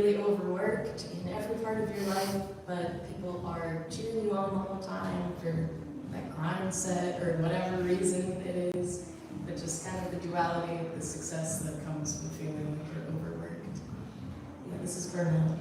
really overworked in every part of your life, but people are cheering you on the whole time for that grind set or whatever reason it is, but just kind of the duality of the success that comes from feeling like you're overworked. Yeah, this is burnout.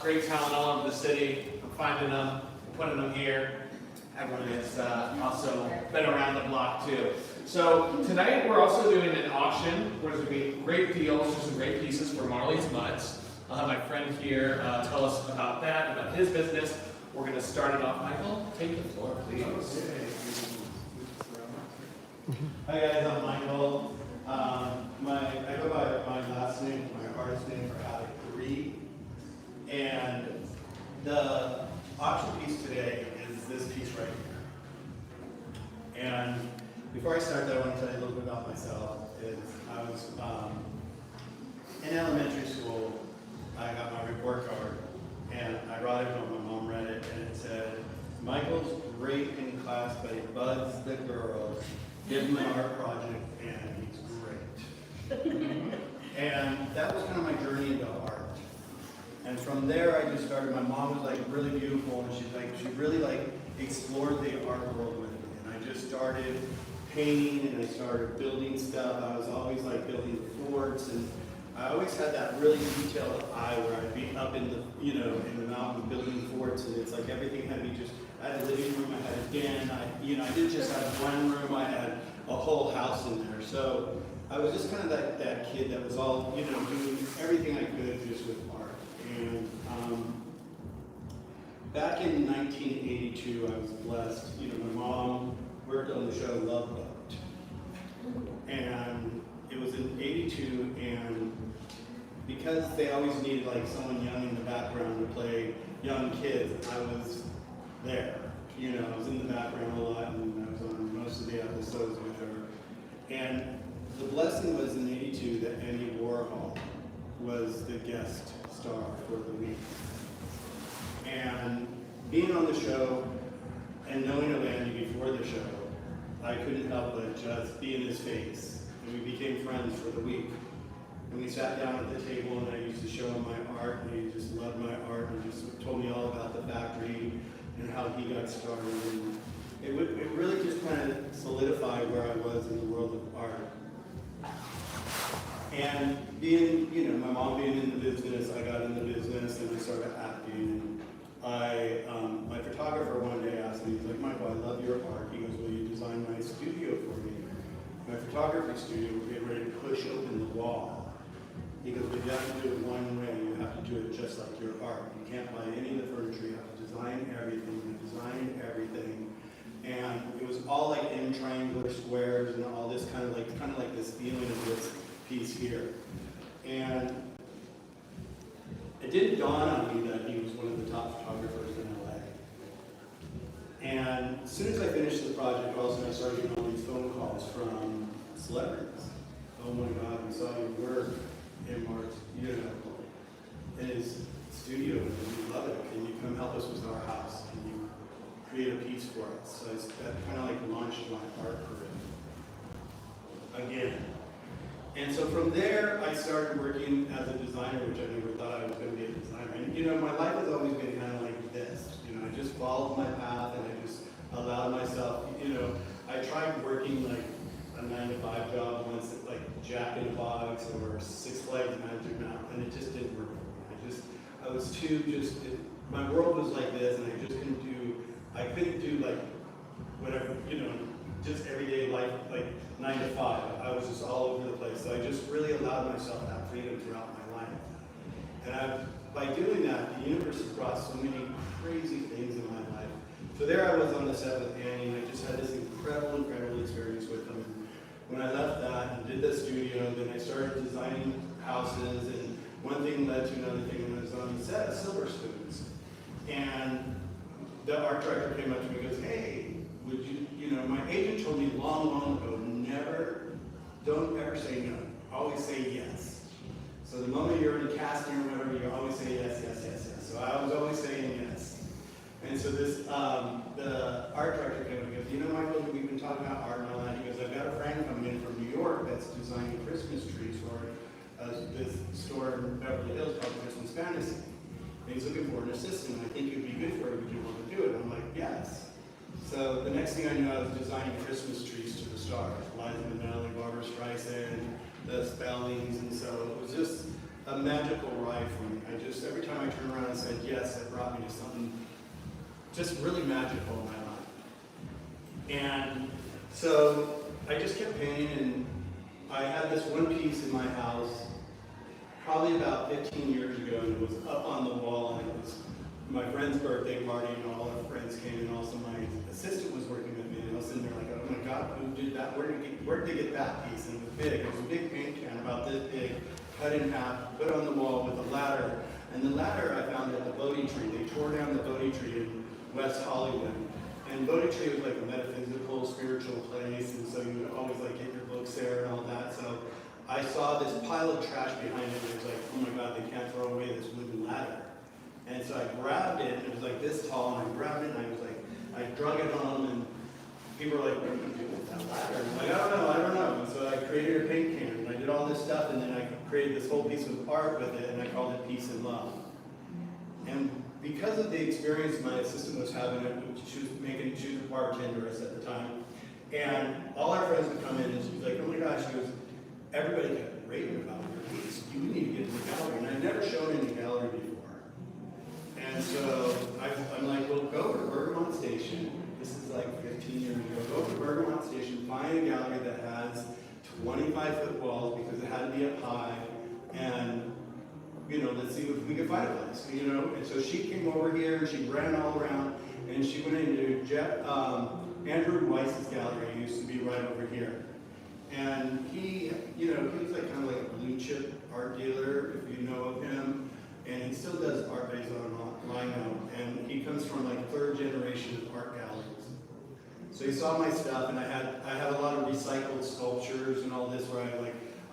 great talent all over the city. I'm finding them, putting them here. Everyone is also been around the block too. So tonight we're also doing an auction where there's going to be great deals for some great pieces for Marley's Muds. I'll have my friend here tell us about that, about his business. We're going to start it off. Michael, take the floor, please. Hi guys, I'm Michael. I go by my last name, my artist name for Alec Reed. And the auction piece today is this piece right here. And before I start that, I want to tell you a little bit about myself. I was in elementary school. I got my report card, and I brought it home. My mom read it, and it said, "Michael's great in class, but he bugs the girls. Give him an art project, and he's great." And that was kind of my journey into art. And from there, I just started. My mom was like really beautiful, and she really explored the art world with me. And I just started painting, and I started building stuff. I was always like building forts, and I always had that really detailed eye where I'd be up in the, in the mountain building forts, and it's like everything had to be just. I had a living room, I had a den. I didn't just have one room. I had a whole house in there. So I was just kind of that kid that was all, doing everything I could just with art. And back in 1982, I was blessed. My mom worked on the show Love Boat. And it was in 82, and because they always needed like someone young in the background to play young kids, I was there. I was in the background a lot, and I was on most of the episodes with her. And the blessing was in 82 that Andy Warhol was the guest star for the week. And being on the show and knowing of Andy before the show, I couldn't help but just be in his face. And we became friends for the week. And we sat down at the table, and I used to show him my art, and he just loved my art, and just told me all about the factory and how he got started. And it really just kind of solidified where I was in the world of art. And being, my mom being in the business, I got in the business and I started acting. And my photographer one day asked me, he's like, "Michael, I love your art." He goes, "Will you design my studio for me?" My photography studio, we're getting ready to push open the wall. He goes, "But you have to do it one way. You have to do it just like your art. You can't buy any of the furniture. You have to design everything. You design everything." And it was all like in triangular squares and all this kind of like this feeling of this piece here. And it didn't dawn on me that he was one of the top photographers in LA. And as soon as I finished the project, all of a sudden I started getting all these phone calls from celebrities. "Oh my God, we saw your work in Mark's, in his studio, and we love it. Can you come help us with our house? Can you create a piece for us?" So that kind of like launched my art career again. And so from there, I started working as a designer, which I never thought I was going to be a designer. And my life has always been kind of like this. I just followed my path, and I just allowed myself. I tried working like a 9-to-5 job once at like Jack in the Box or Six Flags Magic Mountain, and it just didn't work for me. I was too my world was like this, and I couldn't do like whatever, just everyday life, like 9 to 5. I was just all over the place. So I just really allowed myself that freedom throughout my life. And by doing that, the universe has brought so many crazy things in my life. So there I was on the set with Annie, and I just had this incredible experience with him. And when I left that and did the studio, then I started designing houses, and one thing led to another thing, and I was on the set of Silver Spoons. And the art director came up to me and goes, "Hey, would you, my agent told me long ago, don't ever say no. Always say yes. So the moment you're in a casting or whatever, you always say yes, yes, yes, yes." So I was always saying yes. And so the art director came up and goes, "Michael, we've been talking about art and all that." He goes, "I've got a friend coming in from New York that's designing Christmas trees for this store in Beverly Hills called Christmas Fantasy. And he's looking for an assistant. I think it'd be good for you. Would you want to do it?" I'm like, "Yes." So the next thing I knew, I was designing Christmas trees to the stars. Liza Minnelli, Barbara Streisand, the Spellings, and so it was just a magical ride for me. Every time I turned around and said yes, it brought me to something just really magical in my life. And so I just kept painting, and I had this one piece in my house probably about 15 years ago, and it was up on the wall, and it was my friend's birthday party, and all our friends came, and also my assistant was working with me, and I was sitting there like, oh my God, who did that? Where did they get that piece? And it was big. It was a big paint can about this big, cut in half, put on the wall with a ladder. And the ladder I found at the Bodhi tree. They tore down the Bodhi tree in West Hollywood. And Bodhi tree was like a metaphysical, spiritual place, and so you would always like get your books there and all that. So I saw this pile of trash behind it, and I was like, oh my God, they can't throw away this wooden ladder. And so I grabbed it, and it was like this tall, and I grabbed it, and I was like, I drug it home, and people were like, what are you doing with that ladder? And I'm like, I don't know. And so I created a paint can, and I did all this stuff, and then I created this whole piece of art with it, and I called it Peace and Love. And because of the experience my assistant was having, she was a bartenderess at the time, and all our friends would come in, and she was like, oh my gosh, she goes, everybody kept raving about your piece. You need to get in the gallery. And I'd never shown in the gallery before. And so I'm like, well, go to Bergamot Station. This is like 15 years ago. Go to Bergamot Station, find a gallery that has 25-foot walls because it had to be up high, and let's see if we could find a place. And so she came over here, and she ran all around, and she went into Andrew Weiss's gallery. He used to be right over here, and he was like kind of like a blue chip art dealer, if you know of him. And he still does art based online now, and he comes from like third generation art galleries. So he saw my stuff, and I had a lot of recycled sculptures and all this where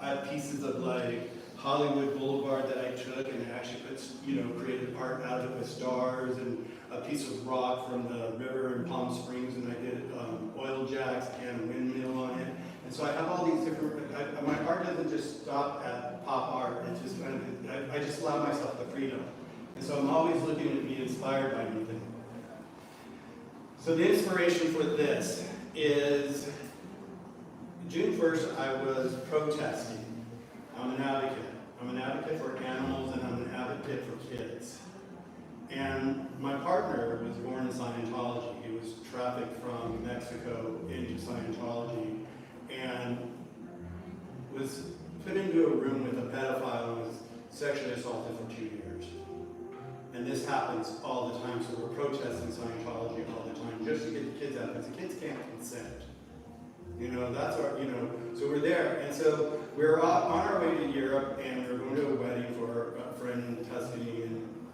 I had pieces of like Hollywood Boulevard that I took and actually created art out of it with stars, and a piece of rock from the river in Palm Springs, and I did oil jacks and a windmill on it. And so I have all these different, my art doesn't just stop at pop art, it's just I just allow myself the freedom. And so I'm always looking to be inspired by anything. So the inspiration for this is, June 1st I was protesting. I'm an advocate. I'm an advocate for animals, and I'm an advocate for kids. And my partner was born in Scientology. He was trafficked from Mexico into Scientology, and was put into a room with a pedophile and was sexually assaulted for 2 years. And this happens all the time, so we're protesting Scientology all the time just to get the kids out, because the kids can't consent. That's our, so we're there. And so we're on our way to Europe, and we're going to a wedding for a friend in Tuscany. And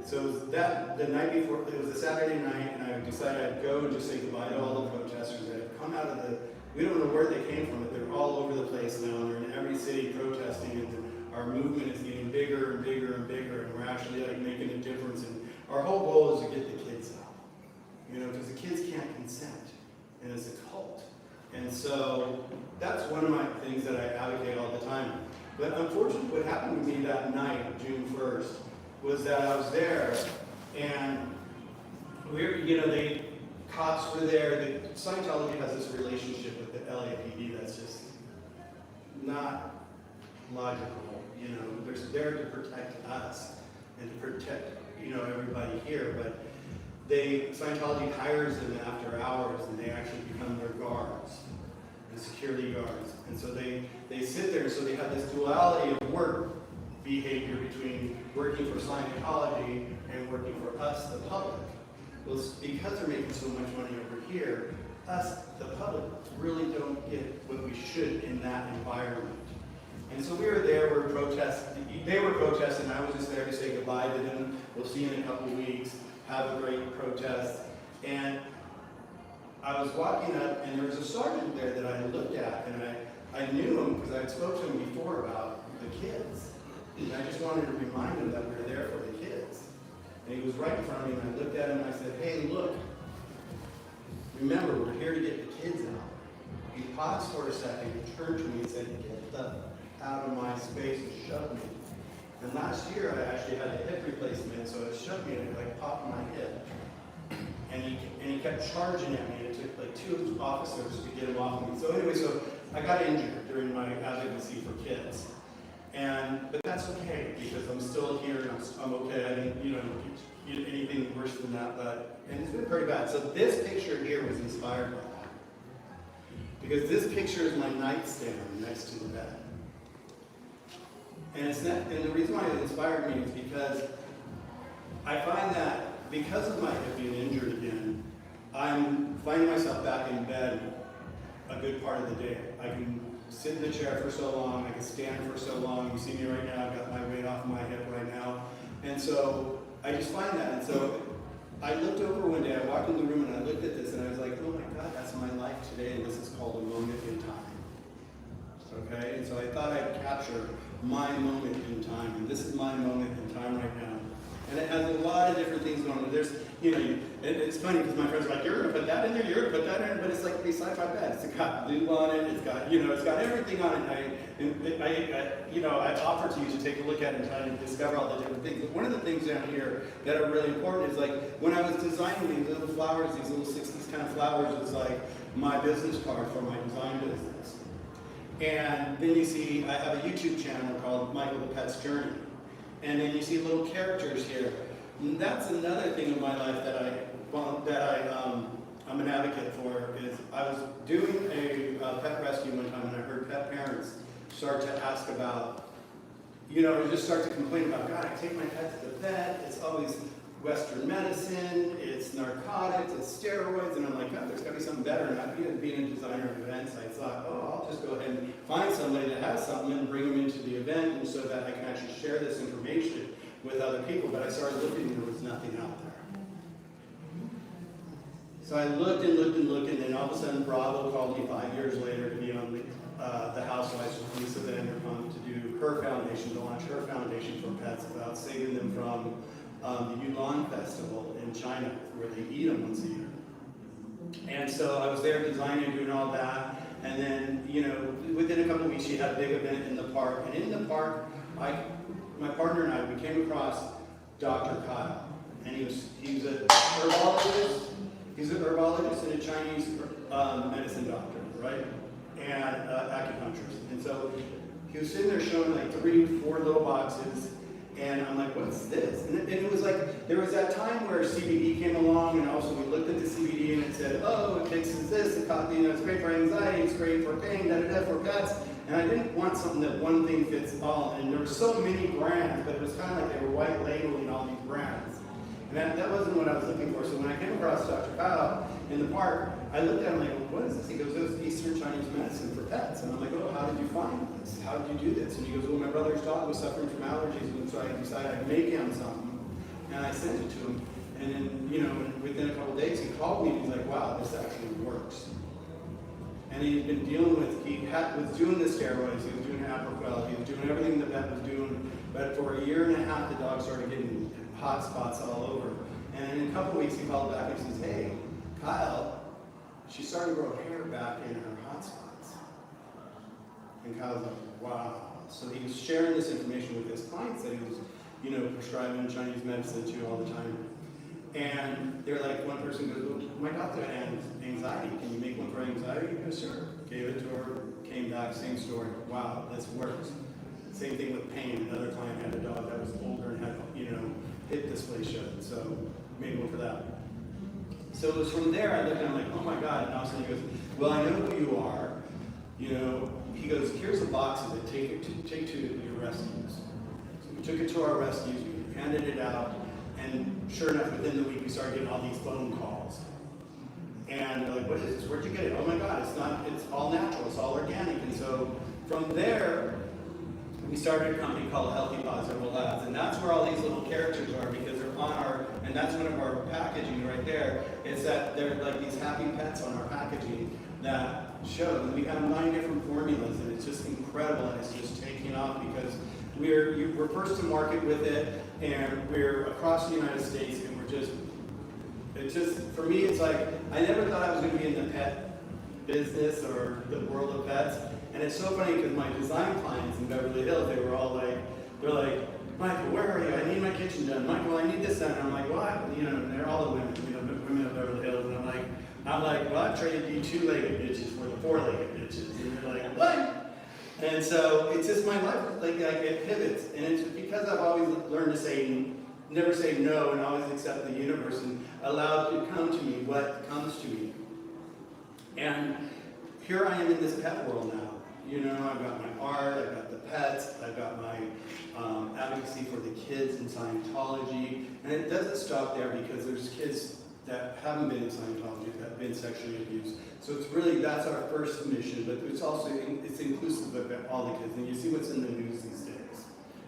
so it was the night before, it was a Saturday night, and I decided I'd go and just say goodbye to all the protesters that had come out of we don't know where they came from, but they're all over the place now, and they're in every city protesting, and our movement is getting bigger and bigger and bigger, and we're actually making a difference. And our whole goal is to get the kids out, because the kids can't consent, and it's a cult. And so that's one of my things that I advocate all the time. But unfortunately, what happened to me that night, June 1st, was that I was there, and cops were there. Scientology has this relationship with the LAPD that's just not logical. They're there to protect us and to protect everybody here, but Scientology hires them after hours, and they actually become their guards, the security guards. And so they sit there, so they have this duality of work behavior between working for Scientology and working for us, the public. Well, because they're making so much money over here, us, the public, really don't get what we should in that environment. And so we were there, we're protesting, they were protesting, I was just there to say goodbye to them. We'll see you in a couple of weeks, have a great protest. And I was walking up, and there was a sergeant there that I looked at, and I knew him because I had spoken to him before about the kids. And I just wanted to remind him that we were there for the kids. And he was right in front of me, and I looked at him and I said, hey, look, remember, we're here to get the kids out. He paused for a second, and turned to me and said, get the out of my space, and shoved me. And last year I actually had a hip replacement, so it shoved me and it popped my hip. And he kept charging at me. It took like 2 officers to get him off of me. So anyway, so I got injured during my advocacy for kids. But that's okay, because I'm still here and I'm okay. I didn't, get anything worse than that, and it's been pretty bad. So this picture here was inspired by that. Because this picture is my nightstand next to the bed. And the reason why it inspired me is because I find that because of my hip being injured again, I'm finding myself back in bed a good part of the day. I can sit in the chair for so long, I can stand for so long. You see me right now, I've got my weight off my hip right now. And so I just find that. And so I looked over one day, I walked in the room and I looked at this and I was like, oh my God, that's my life today, and this is called a moment in time. Okay? And so I thought I'd capture my moment in time, and this is my moment in time right now. And it has a lot of different things going on. There's, it's funny because my friends are like, you're going to put that in there, you're going to put that in there, but it's like beside my bed. It's got lube on it, it's got everything on it. I offer to you to take a look at it and try to discover all the different things. But one of the things down here that are really important is like, when I was designing these little flowers, these little 60s kind of flowers, it's like my business card for my design business. And then you see, I have a YouTube channel called Michael the Pet's Journey. And then you see little characters here. And that's another thing in my life that I'm an advocate for, is I was doing a pet rescue one time and I heard pet parents start to ask about, just start to complain about, God, I take my pet to the vet, it's always Western medicine, it's narcotics, it's steroids, and I'm like, God, there's got to be something better. And I've being a designer of events, I thought, I'll just go ahead and find somebody that has something and bring them into the event, and so that I can actually share this information with other people. But I started looking and there was nothing out there. So I looked and looked and looked, and then all of a sudden Bravo called me 5 years later to be on the Housewives with Lisa Vanderpump to do her foundation, to launch her foundation for pets about saving them from the Yulin Festival in China, where they eat them once a year. And so I was there designing, doing all that, and then, within a couple of weeks, she had a big event in the park. And in the park, my partner and I, we came across Dr. Kyle, and he was a herbologist. He's an herbologist and a Chinese medicine doctor, right? And acupuncturist. And so he was sitting there showing like 3, 4 little boxes. And I'm like, what's this? And it was like, there was that time where CBD came along, and also we looked at the CBD and it said, it fixes this, it's great for anxiety, it's great for pain, for pets. And I didn't want something that one thing fits all. And there were so many brands, but it was kind of like they were white labeling all these brands. And that wasn't what I was looking for. So when I came across Dr. Kyle in the park, I looked at him like, what is this? He goes, it's Eastern Chinese medicine for pets. And I'm like, how did you find this? How did you do this? And he goes, my brother's dog was suffering from allergies, and so I decided I'd make him something. And I sent it to him. And then, within a couple of days, he called me and he's like, wow, this actually works. And he'd been dealing with, was doing the steroids, he was doing Apoquel, he was doing everything the vet was doing. But for a year and a half, the dog started getting hot spots all over. And in a couple of weeks, he called back and says, hey, Kyle, she started to grow hair back in her hot spots. And Kyle's like, wow. So he was sharing this information with his clients that he was, prescribing Chinese medicine to all the time. And they're like, one person goes, well, my doctor had anxiety. Can you make one for anxiety? He goes, sure. Gave it to her, came back, same story. Wow, this works. Same thing with pain. Another client had a dog that was older and had, hip dysplasia, so made one for that. So it was from there I looked and I'm like, oh my God. And all of a sudden he goes, well, I know who you are. He goes, here's a box of it, take to your rescues. So we took it to our rescues, we handed it out, and sure enough, within the week we started getting all these phone calls. And they're like, what is this? Where'd you get it? Oh my God, it's all natural, it's all organic. And so from there, we started a company called Healthy Positive Labs, and that's where all these little characters are, because they're on and that's one of our packaging right there. It's that they're like these happy pets on our packaging that show. And we have 9 different formulas, and it's just incredible, and it's just taking off because we're first to market with it, and we're across the United States, and it's just, for me, it's like, I never thought I was going to be in the pet business or the world of pets. And it's so funny because my design clients in Beverly Hills, they're like, Michael, where are you? I need my kitchen done. Michael, I need this done. And I'm like, what? And they're all the women, women of Beverly Hills. And I'm like, well, I've traded you 2-legged bitches for the 4-legged bitches. And they're like, what? And so it's just my life, like it pivots. And it's because I've always learned to never say no, and always accept the universe and allow it to come to me what comes to me. And here I am in this pet world now. You know, I've got my art, I've got the pets, I've got my advocacy for the kids in Scientology. And it doesn't stop there because there's kids that haven't been in Scientology, that have been sexually abused. So it's really, that's our first mission, but it's also, it's inclusive of all the kids. And you see what's in the news these days.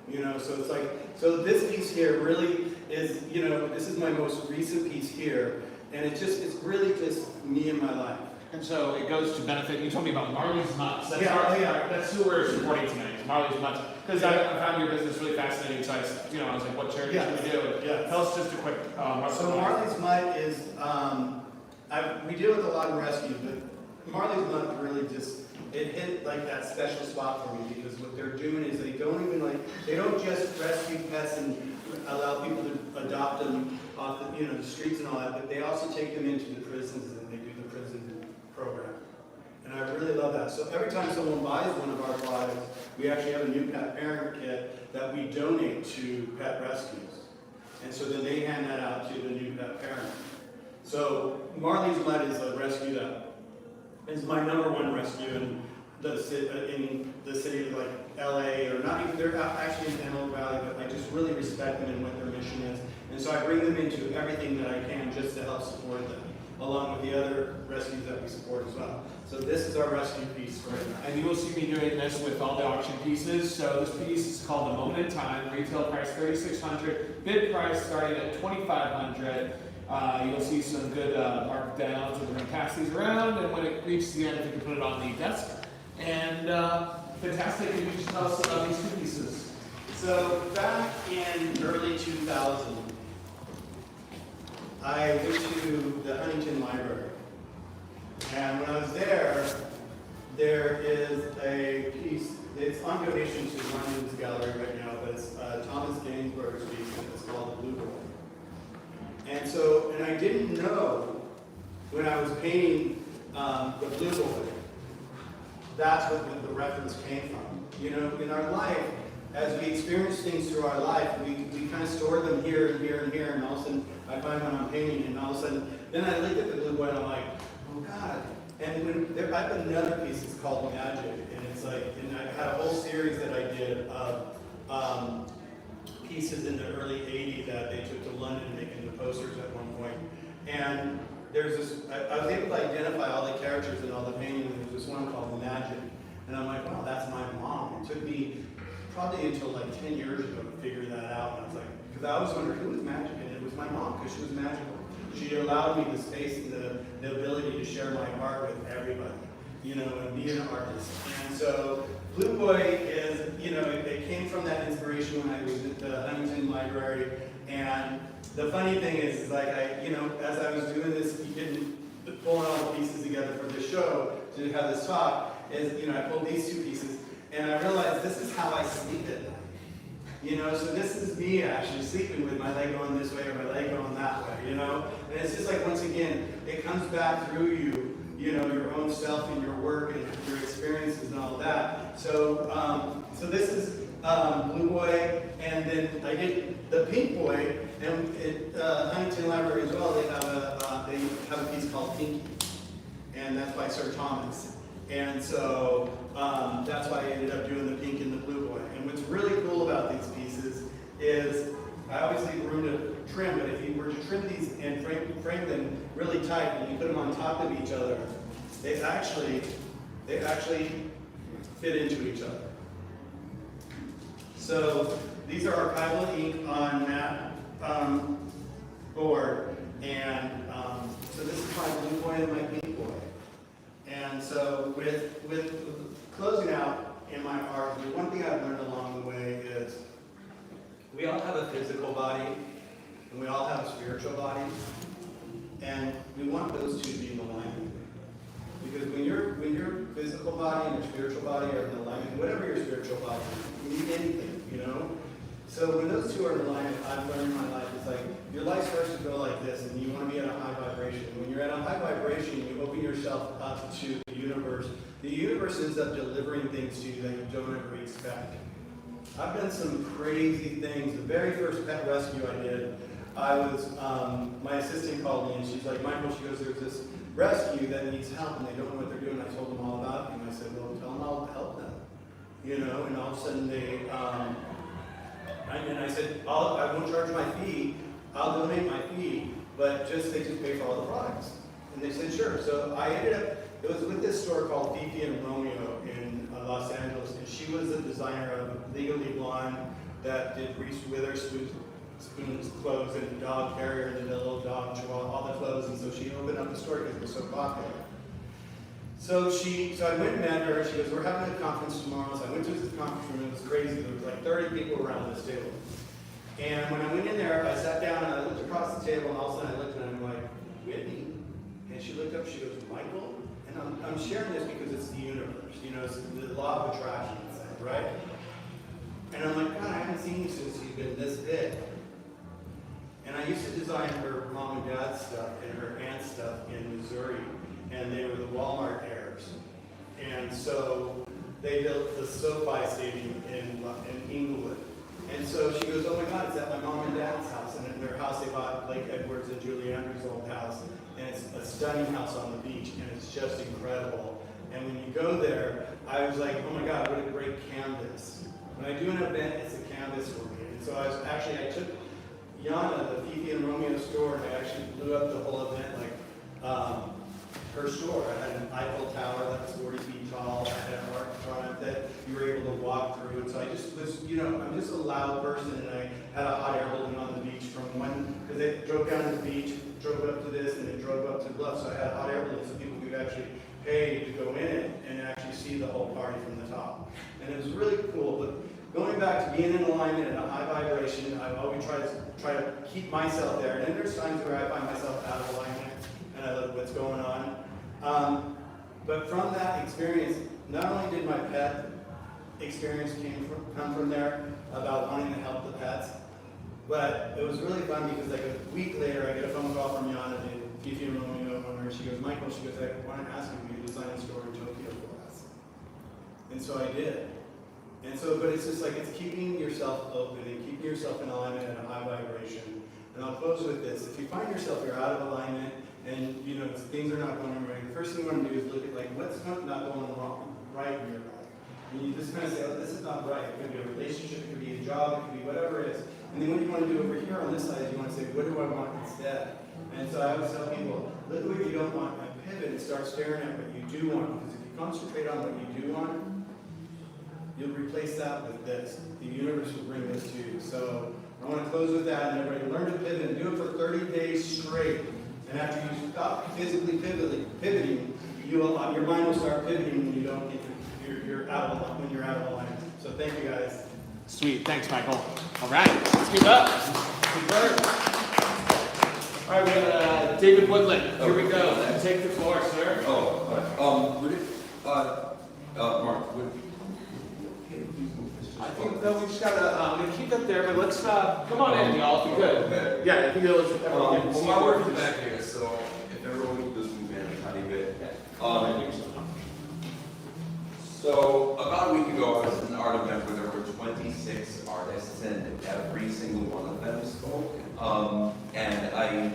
You know, so it's like, so this piece here really is, you know, this is my most recent piece here. And it's really just me and my life. And so it goes to benefit. You told me about Marley's Mutts. That's That's who we're supporting tonight. Is Marley's Mutts. Because I found your business really fascinating. So I was like, what charity should we do? Yeah. Tell us just a quick. So Marley's Mutt is we deal with a lot of rescues, but Marley's Mutt really just it hit like that special spot for me because what they're doing is they don't just rescue pets and allow people to adopt them off the streets and all that, but they also take them into the prisons and they do the prison program. And I really love that. So every time someone buys one of our products, we actually have a new pet parent kit that we donate to pet rescues. And so then they hand that out to the new pet parent. So Marley's Mutt is a rescue that is my #1 rescue in the city of like LA, or not even, they're actually in Antelope Valley, but I just really respect them and what their mission is. And so I bring them into everything that I can just to help support them, along with the other rescues that we support as well. So this is our rescue piece right now. And you will see me doing this with all the auction pieces. So this piece is called The Moment in Time. Retail price $3,600. Bid price starting at $2,500. You'll see some good markdowns. We're going to pass these around, and when it reaches the end, if you can put it on the desk. And fantastic. Can you just tell us about these two pieces? So back in early 2000, I went to the Huntington Library. And when I was there is a piece, it's on donation to London's gallery right now, but it's Thomas Gainsborough's piece, and it's called The Blue Boy. And I didn't know when I was painting The Blue Boy, that's what the reference came from. You know, in our life, as we experience things through our life, we kind of store them here and here and here, and all of a sudden I find when I'm painting, and all of a sudden, then I look at the blue boy and I'm like, oh God. And I've got another piece that's called Magic, and it's like, and I had a whole series that I did of pieces in the early 80s that they took to London and making the posters at one point. And there's this, I was able to identify all the characters in all the paintings, and there's this one called Magic. And I'm like, wow, that's my mom. It took me probably until like 10 years ago to figure that out. And I was like, because I always wondered who was Magic, and it was my mom, because she was magical. She allowed me the space and the ability to share my art with everybody, you know, and be an artist. And so Blue Boy is, you know, it came from that inspiration when I was at the Huntington Library. And the funny thing is like you know, as I was doing this, pulling all the pieces together for this show to have this talk, is, you know, I pulled these two pieces, and I realized this is how I sleep at night. You know, so this is me actually sleeping with my leg going this way or my leg going that way, you know? And it's just like, once again, it comes back through you, you know, your own self and your work and your experiences and all of that. So, so this is Blue Boy, and then I did the Pink Boy, and at Huntington Library as well, they have a piece called Pinky, and that's by Sir Thomas. And so that's why I ended up doing the pink and the blue boy. And what's really cool about these pieces is I always leave room to trim, but if you were to trim these and frame them really tight and you put them on top of each other, they actually fit into each other. So these are archival ink on matte board, and so this is my blue boy and my pink boy. And so with closing out in my art, the one thing I've learned along the way is we all have a physical body and we all have a spiritual body, and we want those two to be in alignment. Because when your physical body and your spiritual body are in alignment, whatever your spiritual body is, you need anything, you know? So when those two are in alignment, I've learned in my life, it's like your life starts to go like this, and you want to be at a high vibration. When you're at a high vibration, you open yourself up to the universe. universe ends up delivering things to you that you don't ever expect. I've done some crazy things. The very first pet rescue I did, my assistant called me and she's like, Michael, she goes, there's this rescue that needs help and they don't know what they're doing. I told them all about it and I said, well, tell them I'll help them. And all of a sudden and I said, I won't charge my fee, I'll donate my fee, but they just pay for all the products. And they said, sure. So I ended up, it was with this store called Fifi and Romeo in Los Angeles, and she was the designer of Legally Blonde that did Reese Witherspoon's clothes and Dog Carrier and the little dog chihuahua, all the clothes, and so she opened up the store because it was so popular. So I went and met her. She goes, we're having a conference tomorrow. So I went to this conference room. It was crazy. There was like 30 people around this table. And when I went in there, I sat down and I looked across the table, and all of a sudden I looked at her and I'm like, Whitney? And she looked up, she goes, Michael? And I'm sharing this because it's the universe. It's the law of attraction, right? And I'm like, God, I haven't seen you since you've been this big. And I used to design her mom and dad's stuff and her aunt's stuff in Missouri. And they were the Walmart heirs. And so they built the SoFi Stadium in Inglewood. And so she goes, oh my God, it's at my mom and dad's house. And in their house, they bought Blake Edwards and Julie Andrews' old house. And it's a stunning house on the beach, and it's just incredible. And when you go there, I was like, oh my God, what a great canvas. When I do an event, it's a canvas for me. And so I took Yana, the Fifi and Romeo store, and I actually blew up the whole event like her store. I had an Eiffel Tower that was 40 feet tall. I had an art front that you were able to walk through. And so I just was, I'm just a loud person, and I had a hot air balloon on the beach because they drove down to the beach, drove up to this, and then drove up to the bluff. So I had a hot air balloon so people could actually pay to go in it and actually see the whole party from the top. And it was really cool. But going back to being in alignment and a high vibration, I always try to keep myself there. And then there's times where I find myself out of alignment and I look what's going on. But from that experience, not only did my pet experience come from there about wanting to help the pets, but it was really fun because like a week later, I get a phone call from Yana, the Fifi and Romeo owner, and she goes, Michael, I want to ask you to design a store in Tokyo for us. And so I did. And so, but it's just like, it's keeping yourself open and keeping yourself in alignment at a high vibration. And I'll close with this. If you find yourself, you're out of alignment, and things are not going right, the first thing you want to do is look at like, what's not going wrong, right in your life. And you just kind of say, oh, this is not right. It could be a relationship, it could be a job, it could be whatever it is. And then what you want to do over here on this side is you want to say, what do I want instead? And so I always tell people, look at what you don't want, and pivot and start staring at what you do want. Because if you concentrate on what you do want, you'll replace that with this. The universe will bring this to you. So I want to close with that, and everybody learn to pivot and do it for 30 days straight. And after you stop physically pivoting, your mind will start pivoting when you don't get you're out of when you're out of alignment. So thank you guys. Sweet, thanks, Michael. All right, let's keep up. Good work. All right, we have David Woodland. Here we go. Take the floor, sir. Mark, I think that we just gotta, I'm gonna keep that there, but let's, come on in, y'all, if you could. Yeah, I think it'll, well, my work is back here, so if everyone could just move in a tiny bit. So about a week ago, I was at an art event where there were 26 artists, and every single one of them spoke. And I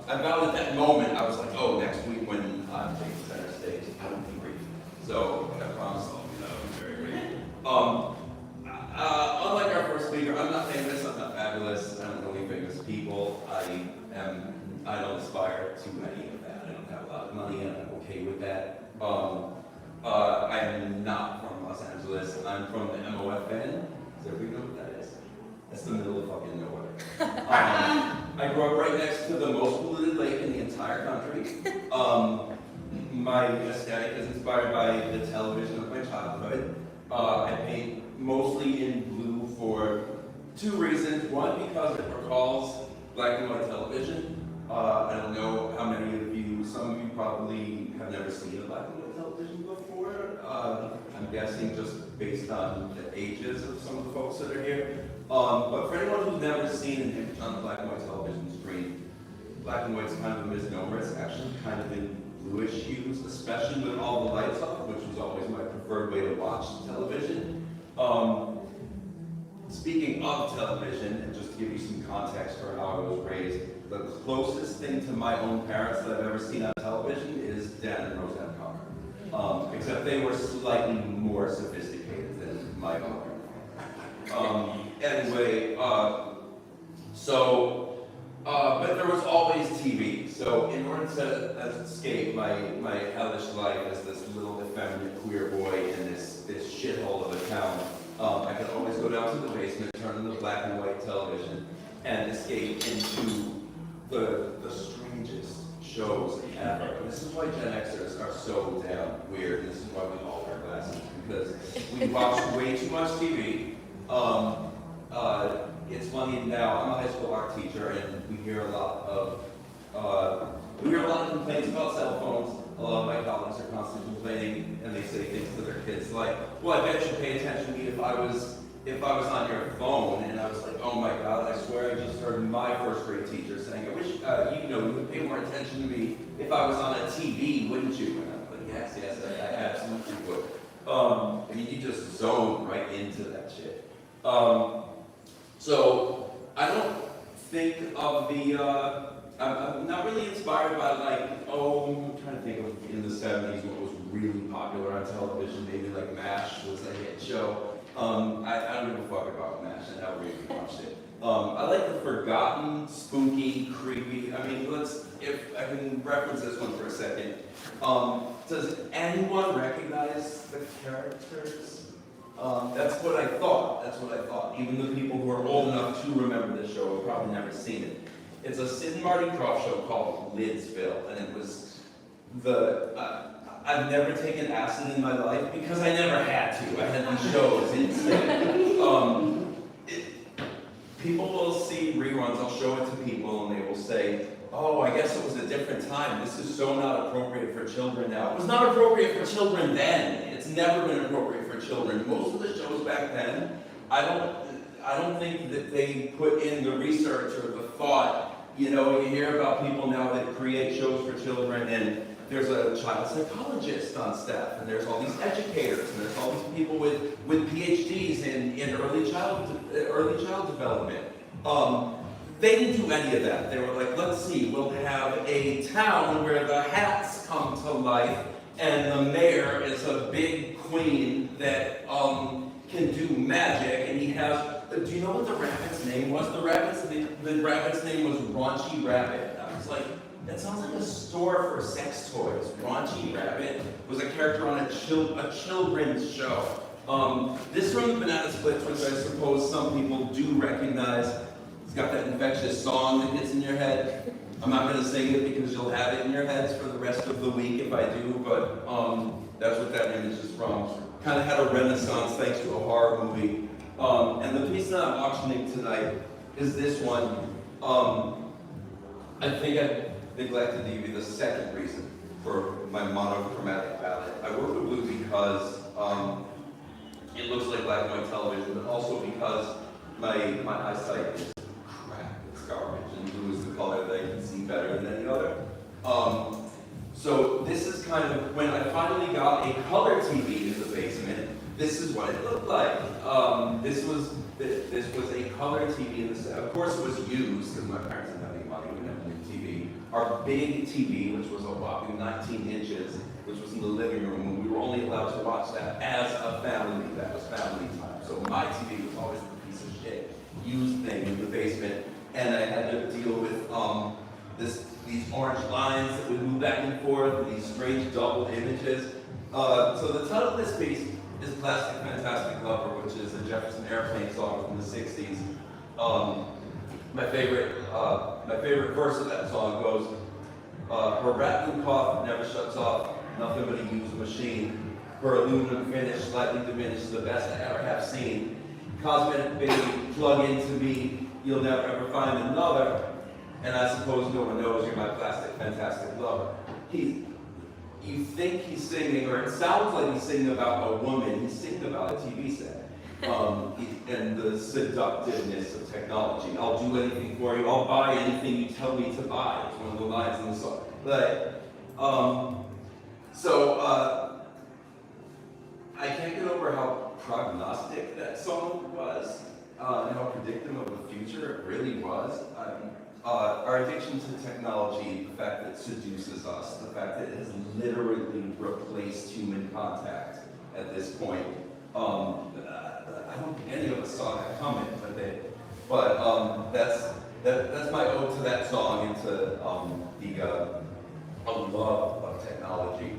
vowed at that moment, I was like, oh, next week when I'm taking center stage, I will be brief. So I promise I'll be very brief. Unlike our first speaker, I'm not famous, I'm not fabulous, I don't know any famous people. I don't aspire to any of that. I don't have a lot of money, and I'm okay with that. I'm not from Los Angeles. I'm from the MOFN. Does everybody know what that is? That's the middle of fucking nowhere. I grew up right next to the most polluted lake in the entire country. My aesthetic is inspired by the television of my childhood. I paint mostly in blue for two reasons. One, because it recalls black and white television. I don't know how many of you, some of you probably have never seen a black and white television before. I'm guessing just based on the ages of some of the folks that are here. But for anyone who's never seen an image on the black and white television screen, black and white's kind of a misnomer. It's actually kind of in bluish hues, especially with all the lights off, which was always my preferred way to watch television. Speaking of television, and just to give you some context for how I was raised, the closest thing to my own parents that I've ever seen on television is Dan and Roseanne Cocker. Except they were slightly more sophisticated than my mother. Anyway, but there was always TV. So in order to escape my hellish life as this little effeminate queer boy in this shithole of a town, I could always go down to the basement, turn on the black and white television, and escape into the strangest shows ever. And this is why Gen Xers are so damn weird. And this is why we all wear glasses, because we watch way too much TV. It's funny now. I'm a high school art teacher, and we hear a lot of complaints about cell phones. A lot of my colleagues are constantly complaining, and they say things to their kids like, "Well, I bet you pay attention to me if I was on your phone." And I was like, "Oh my God! I swear I just heard my first grade teacher saying, I wish you would pay more attention to me if I was on a TV, wouldn't you?" And I'm like, "Yes, I absolutely would." I mean, you just zone right into that shit. So I don't think of the. I'm not really inspired by I'm trying to think of in the 70s what was really popular on television. Maybe like MASH was a hit show. I don't give a fuck about MASH and how we watched it. I like the forgotten, spooky, creepy. I mean, if I can reference this one for a second. Does anyone recognize the characters? That's what I thought. Even the people who are old enough to remember this show have probably never seen it. It's a Sid and Marty Krofft show called Lidsville, and it was I've never taken acid in my life because I never had to. I had these shows instead. People will see reruns. I'll show it to people, and they will say, "Oh, I guess it was a different time. This is so not appropriate for children now." It was not appropriate for children then. It's never been appropriate for children. Most of the shows back then, I don't think that they put in the research or the thought. You know, you hear about people now that create shows for children, and there's a child psychologist on staff, and there's all these educators, and there's all these people with PhDs in early child development. They didn't do any of that. They were like, let's see, we'll have a town where the hats come to life, and the mayor is a big queen that can do magic, and he has. Do you know what the rabbit's name was? The rabbit's name was Raunchy Rabbit. I was like, that sounds like a store for sex toys. Raunchy Rabbit was a character on a children's show. This from the Banana Splits, which I suppose some people do recognize. It's got that infectious song that gets in your head. I'm not going to sing it because you'll have it in your heads for the rest of the week if I do, but that's what that image is from. Kind of had a renaissance thanks to a horror movie. And the piece that I'm auctioning tonight is this one. I think I neglected to give you the second reason for my monochromatic palette. I work with blue because it looks like black and white television, but also because my eyesight is crap, it's garbage, and blue is the color that I can see better than any other. So this is kind of, when I finally got a color TV in the basement, this is what it looked like. This was a color TV in the set. Of course it was used, because my parents didn't have any money, we didn't have a new TV. Our big TV, which was a whopping 19 inches, which was in the living room, and we were only allowed to watch that as a family. That was family time. So my TV was always the piece of shit, used thing in the basement, and I had to deal with these orange lines that would move back and forth, and these strange double images. So the title of this piece is Plastic Fantastic Lover, which is a Jefferson Airplane song from the 60s. My favorite verse of that song goes, her rat blue cough never shuts off, nothing but a used machine. Her aluminum finish slightly diminished, the best I ever have seen. Cosmetic baby, plug into me, you'll never ever find another. And I suppose no one knows you're my plastic fantastic lover. You think he's singing, or it sounds like he's singing about a woman, he's singing about a TV set. And the seductiveness of technology. I'll do anything for you, I'll buy anything you tell me to buy. It's one of the lines in the song. But I can't get over how prognostic that song was, and how predictive of the future it really was. Our addiction to technology, the fact that it seduces us, the fact that it has literally replaced human contact at this point. I don't think any of us saw that coming, but that's my ode to that song and to a love of technology.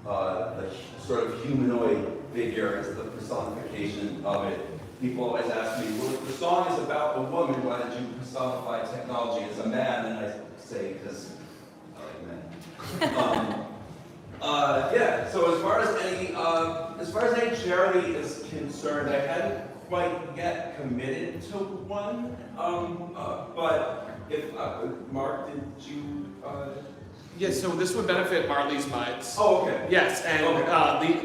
The sort of humanoid figure is the personification of it. People always ask me, well, if the song is about a woman, why did you personify technology as a man? And I say, because I like men. Yeah, so as far as any charity is concerned, I hadn't quite yet committed to one. But if, Mark, did you, Yes, so this would benefit Marley's Muds. Oh, okay. Yes, and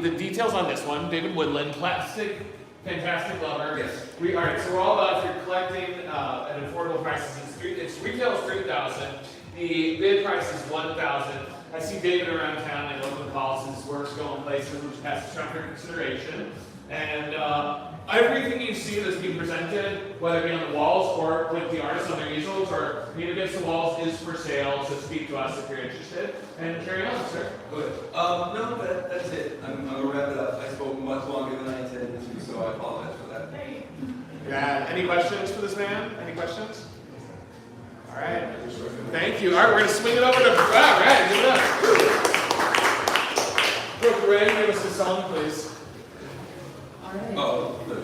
the details on this one, David Woodland, plastic, fantastic lover. Yes. All right, so we're all about if you're collecting at affordable prices. It's retail is $3,000. The bid price is $1,000. I see David around town and open calls. His work's going places, which passes around for consideration. And everything you see that's being presented, whether it be on the walls or with the artists on their easels or being against the walls, is for sale. So speak to us if you're interested. And carry on, sir. Good. No, that's it. I'm gonna wrap it up. I spoke much longer than I intended to, so I apologize for that. Yeah. Any questions for this man? Any questions? All right. Thank you. All right, we're gonna swing it over to Brad. Give it up. Brooke, Ray, give us a song, please. All right. Oh, look.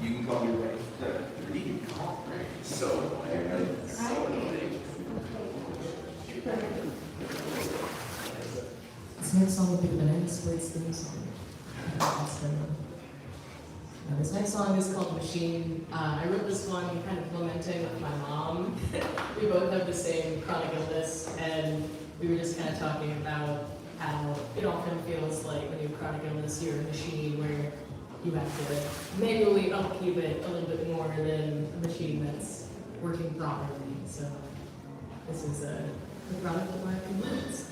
You can call me Ray. You can call Ray. So annoying, right? So annoying. This next song will be the Banana Splits theme song. This next song is called Machine. I wrote this one kind of lamenting with my mom. We both have the same chronic illness, and we were just kind of talking about how it often feels like when you have chronic illness, you're a machine where you have to manually upkeep it a little bit more than a machine that's working properly. So this is a product of my feelings.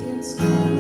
Inside of me.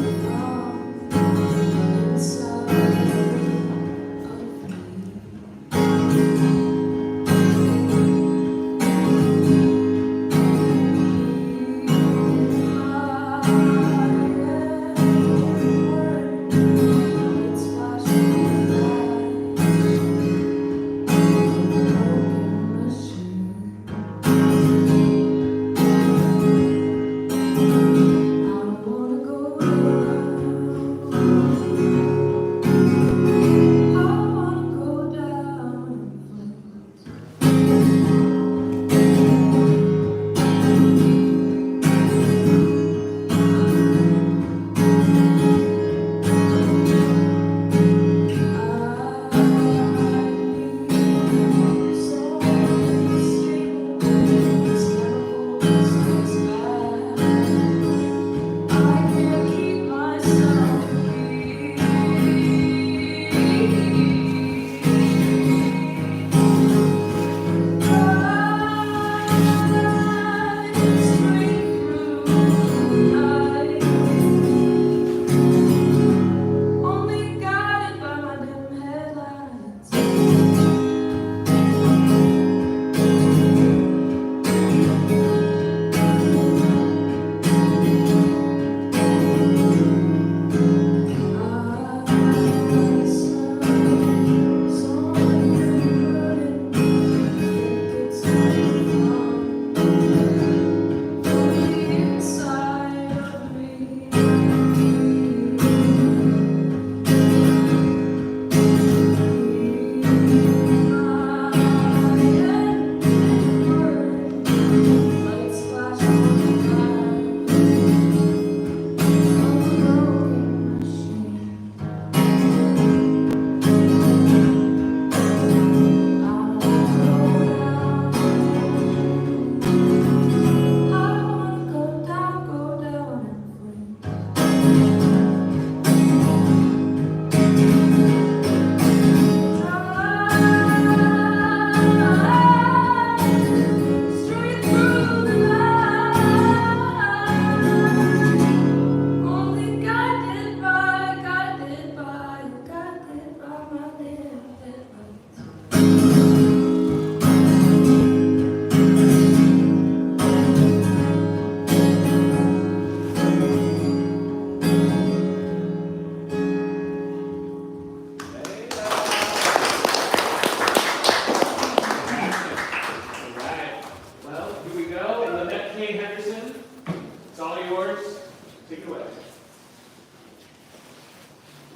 it away.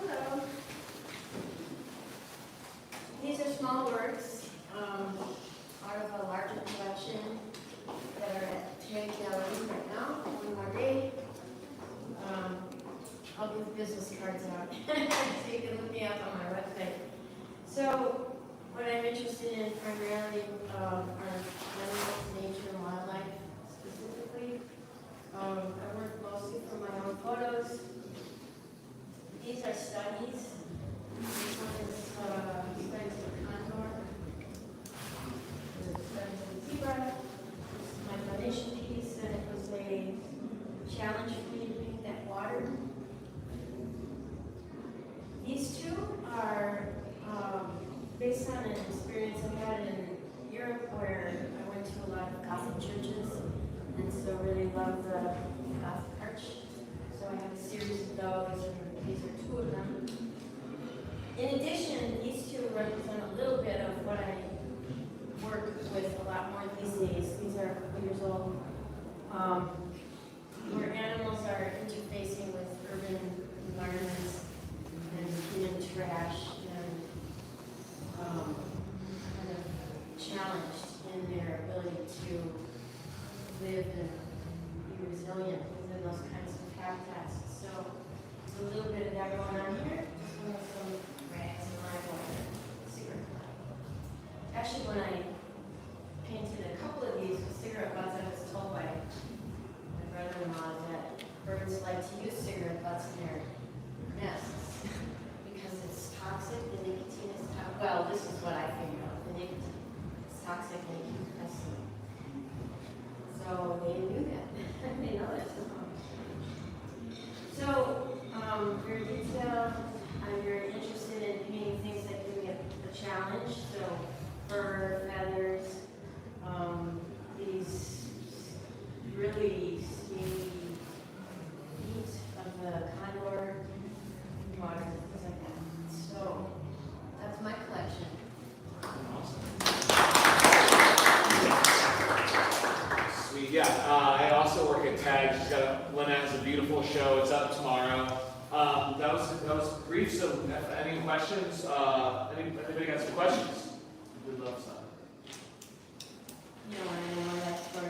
Hello. These are small works, part of a larger collection that are at Trade Gallery right now, one more day. I'll give business cards out, so you can look me up on my website. So, what I'm interested in primarily are animals, nature, and wildlife specifically. I work mostly from my own photos. These are studies. This one is studies of the condor. This is studies of the zebra. This is my donation piece, and it was a challenge for me to paint that water. These two are based on an experience I had in Europe where I went to a lot of Gothic churches and so really loved the Gothic arch. So I have a series of those, and these are two of them. In addition, these two represent a little bit of what I work with a lot more these days. These are a couple years old, where animals are interfacing with urban environments and human trash and kind of challenged in their ability to live and be resilient within those kinds of habitats. So there's a little bit of that going on here. Just with some rags and live wire, cigarette butt. Actually, when I painted a couple of these with cigarette butts, I was told by my brother-in-law that birds like to use cigarette butts in their nests because it's toxic. The nicotine is toxic. Well, this is what I figured out. The nicotine is toxic and it keeps pesting. So they knew that. They know that. So, very detailed. I'm very interested in painting things that give me a challenge. So, fur, feathers, these really steamy meat of the condor, water, things like that. So, that's my collection. Sweet, yeah. I also work at TAG. Lynette has a beautiful show. It's up tomorrow. That was brief. So, any questions? Anybody got some questions? We'd love some. You know, I don't know that's for.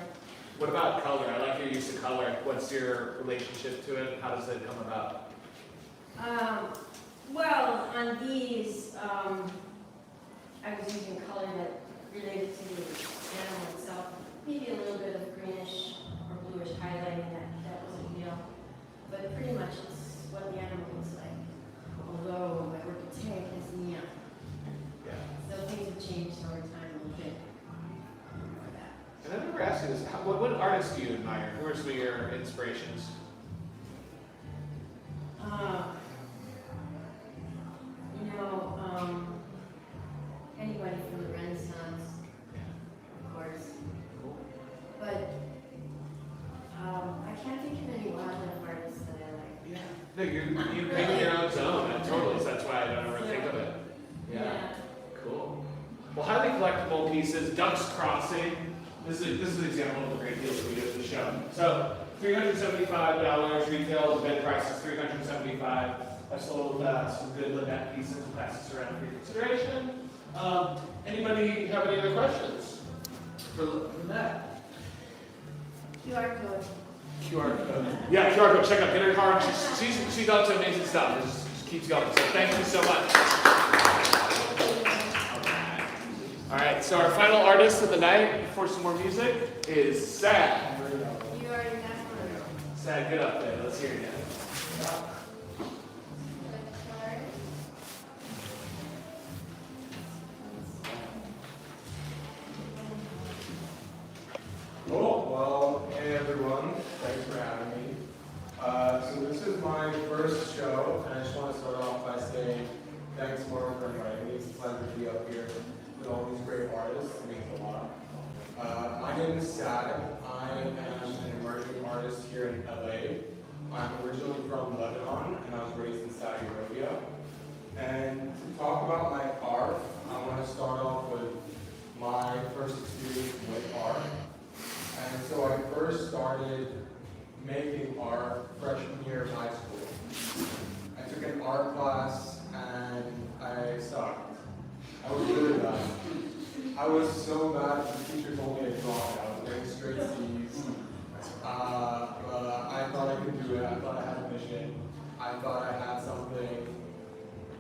What about color? I like your use of color. What's your relationship to it? How does it come about? Well, on these, I was using color that related to the animal itself. Maybe a little bit of greenish or bluish highlighting that wasn't real. But pretty much it's what the animal looks like. Although my work at TAG has neon. Yeah. So things have changed over time a little bit. For that. And I've never asked you this. What artists do you admire? Who are some of your inspirations? Anybody from the Renaissance, of course. But I can't think of any wildlife artists that I like. No, you paint your own zone. Totally. So that's why I don't ever think of it. Yeah. Cool. Well, highly collectible pieces. Ducks Crossing. This is an example of the great deals that we do at the show. So $375 retail. The bid price is $375. I sold some good Lynette pieces and pass this around for your consideration. Anybody have any other questions for Lynette? QR code. QR code. Yeah, QR code. Check out. Get her card. She's done some amazing stuff. It just keeps going. So thank you so much. All right. So our final artist of the night before some more music is Sad. You already got one. Sad, get up there. Let's hear you. Cool. Well, hey everyone. Thanks for having me. So this is my first show, and I just want to start off by saying thanks, Mark, for inviting me. It's a pleasure to be up here with all these great artists. It means a lot. My name is Sad. I am an emerging artist here in LA. I'm originally from Lebanon, and I was raised in Saudi Arabia. And to talk about my art, I want to start off with my first experience with art. And so I first started making art freshman year of high school. I took an art class and I sucked. I was really bad. I was so bad that the teacher told me to drop it. I was getting straight C's. But I thought I could do it. I thought I had a mission. I thought I had something,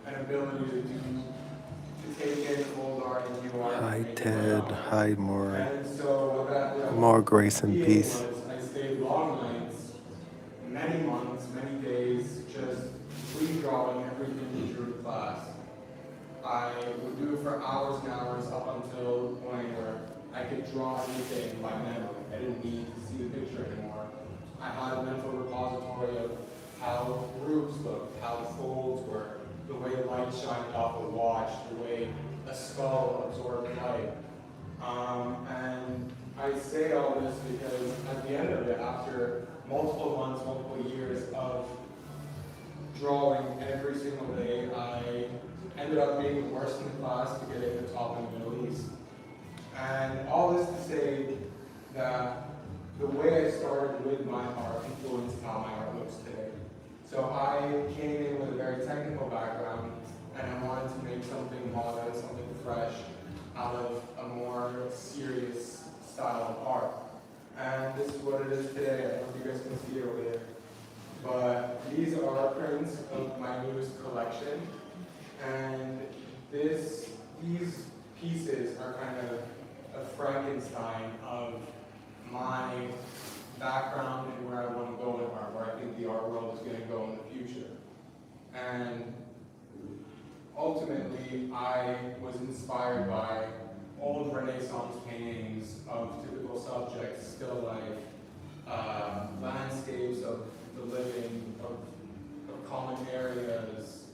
an ability to take in old art and new art. Hi Ted, hi more, And so what that did more grace and peace. was I stayed long nights, many months, many days, just redrawing everything we drew in class. I would do it for hours and hours up until the point where I could draw anything by memory. I didn't need to see the picture anymore. I had a mental repository of how grooves looked, how the folds were, the way light shined off a watch, the way a skull absorbed light. And I say all this because at the end of it, after multiple months, multiple years of drawing every single day, I ended up being the worst in the class to get in the top in the Middle East. And all this to say that the way I started with my art influenced how my art looks today. So I came in with a very technical background, and I wanted to make something modern, something fresh, out of a more serious style of art. And this is what it is today. I don't know if you guys can see it over there. But these are prints of my newest collection. And these pieces are kind of a Frankenstein of my background and where I want to go in art, where I think the art world is going to go in the future. And ultimately, I was inspired by old Renaissance paintings of typical subjects, still life, landscapes of the living, of common areas,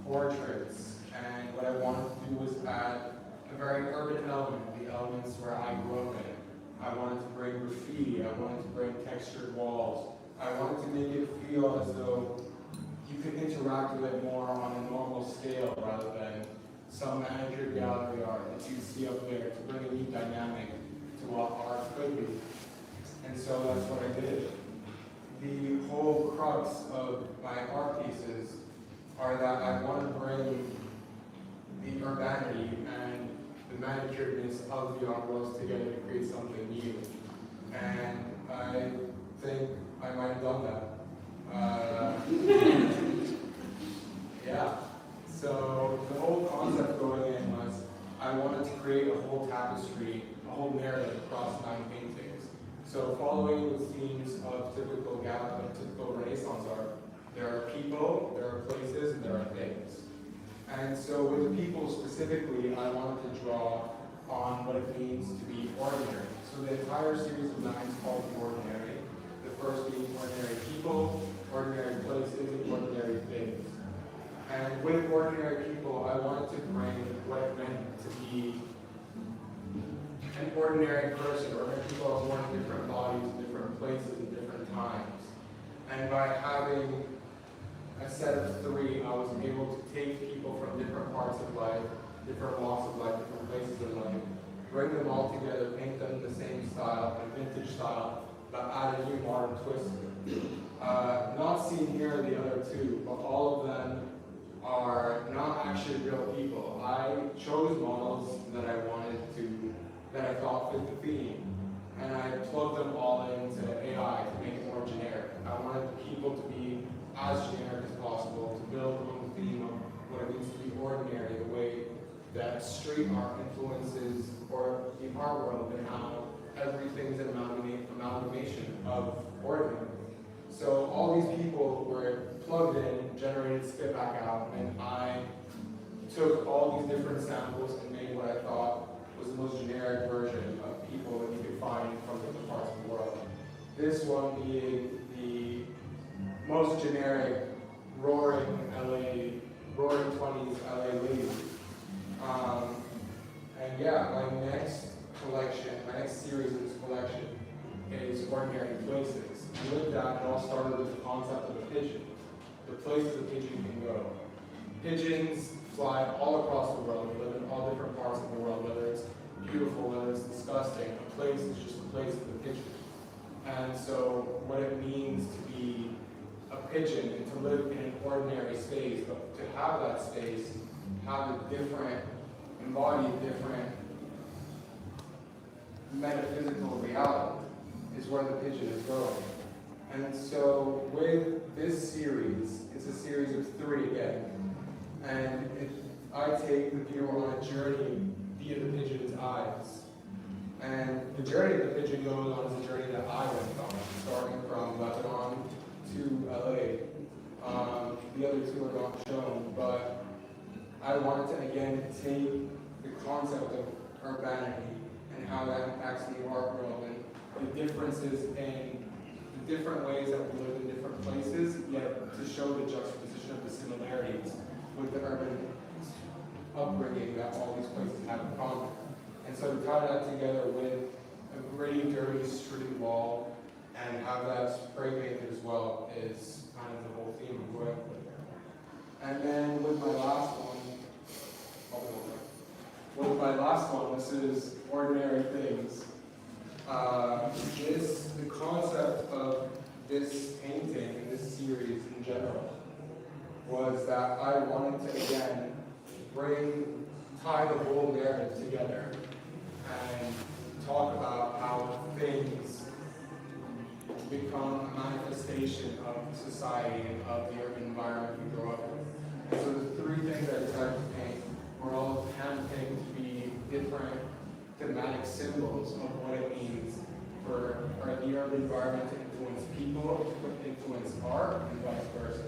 portraits. And what I wanted to do was add a very urban element, the elements where I grew up in. I wanted to bring graffiti, I wanted to bring textured walls. I wanted to make it feel as though you could interact with it more on a normal scale rather than some manicured gallery art that you see up there, to bring a new dynamic to what art could be. And so that's what I did. The whole crux of my art pieces are that I want to bring the urbanity and the manicuredness of the art worlds together to create something new. And I think I might have done that. Yeah. So the whole concept going in was I wanted to create a whole tapestry, a whole narrative across 9 paintings. So following the themes of typical Renaissance art, there are people, there are places, and there are things. And so with people specifically, I wanted to draw on what it means to be ordinary. So the entire series of 9 is called The Ordinary. The first being ordinary people, ordinary places, and ordinary things. And with ordinary people, I wanted to bring what it meant to be an ordinary person, or people are born in different bodies, in different places, in different times. And by having a set of 3, I was able to take people from different parts of life, different walks of life, different places in life, bring them all together, paint them in the same style, a vintage style, but add a new modern twist. Not seen here are the other 2, but all of them are not actually real people. I chose models that I wanted to, that I thought fit the theme, and I plugged them all into AI to make it more generic. I wanted the people to be as generic as possible, to build on the theme of what it means to be ordinary, the way that street art influences or the art world, and how everything's an amalgamation of ordinary. So all these people were plugged in, generated, spit back out, and I took all these different samples and made what I thought was the most generic version of people that you could find from different parts of the world. This one being the most generic roaring 20s LA lady. And yeah, my next collection, my next series in this collection is Ordinary Places. And with that, it all started with the concept of a pigeon. The places a pigeon can go. Pigeons fly all across the world, live in all different parts of the world, whether it's beautiful, whether it's disgusting. A place is just a place of a pigeon. And so what it means to be a pigeon and to live in an ordinary space, but to have that space, have a different, embody a different metaphysical reality is where the pigeon is going. And so with this series, it's a series of 3 again, and I take the viewer on a journey via the pigeon's eyes. And the journey the pigeon goes on is a journey that I went on, starting from Lebanon to LA. The other 2 are not shown, but I wanted to again take the concept of urbanity and how that impacts the art world and the differences in the different ways that we live in different places, yet to show the juxtaposition of the similarities with the urban upbringing that all these places have in common. And so to tie that together with a gritty, dirty street wall and have that spray painted as well is kind of the whole theme of what I put there. And then with my last one, this is Ordinary Things. The concept of this painting and this series in general was that I wanted to again tie the whole narrative together and talk about how things become a manifestation of society and of the urban environment we grow up in. And so the 3 things I decided to paint were all handpicked to be different thematic symbols of what it means for the urban environment to influence people, to influence art, and vice versa.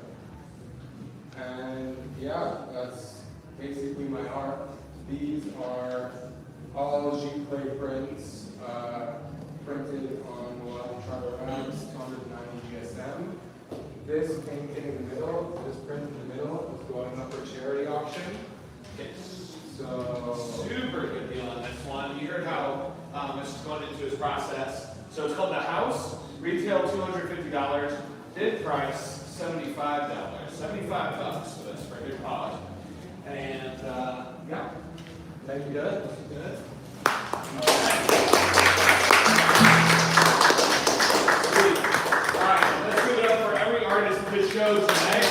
And yeah, that's basically my art. These are all Giclée prints, printed on Triborographs 290 GSM. This painting in the middle, this print in the middle, is going up for charity auction. So Super good deal on this one. You heard how this is going into his process. So it's called The House, retail $250, bid price $75. $75 for this for a good cause. And yeah, thank you, good. good. Alright, let's give it up for every artist that shows tonight.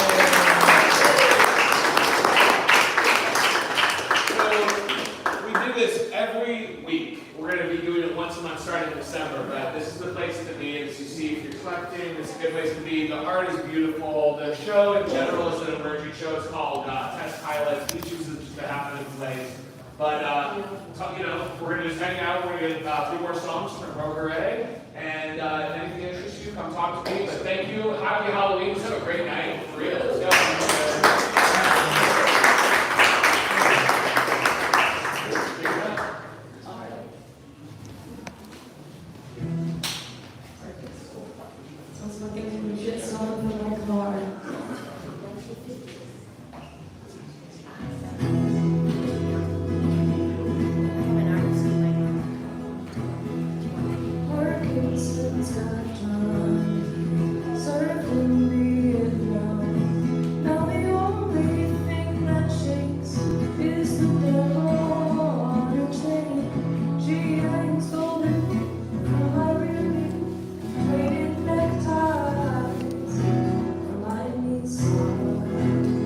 So we do this every week. We're going to be doing it once a month starting in December, but this is the place to be. As you see, if you're collecting, this is a good place to be. The art is beautiful. The show in general is an emerging show. It's called Test Highlights. We choose it just to happen in place. But, we're going to just hang out. We're going to get 3 more songs from Rogaray. And if anything interests you, come talk to me. But thank you. Happy Halloween. Let's have a great night. For real. Let's go. Sounds like a good song in my car. Working since I've done, serving Vietnam. Now the only thing that shakes is the devil on her chain. She ain't stolen from my really faded neckties. Remind me, someone.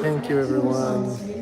Thank you, everyone.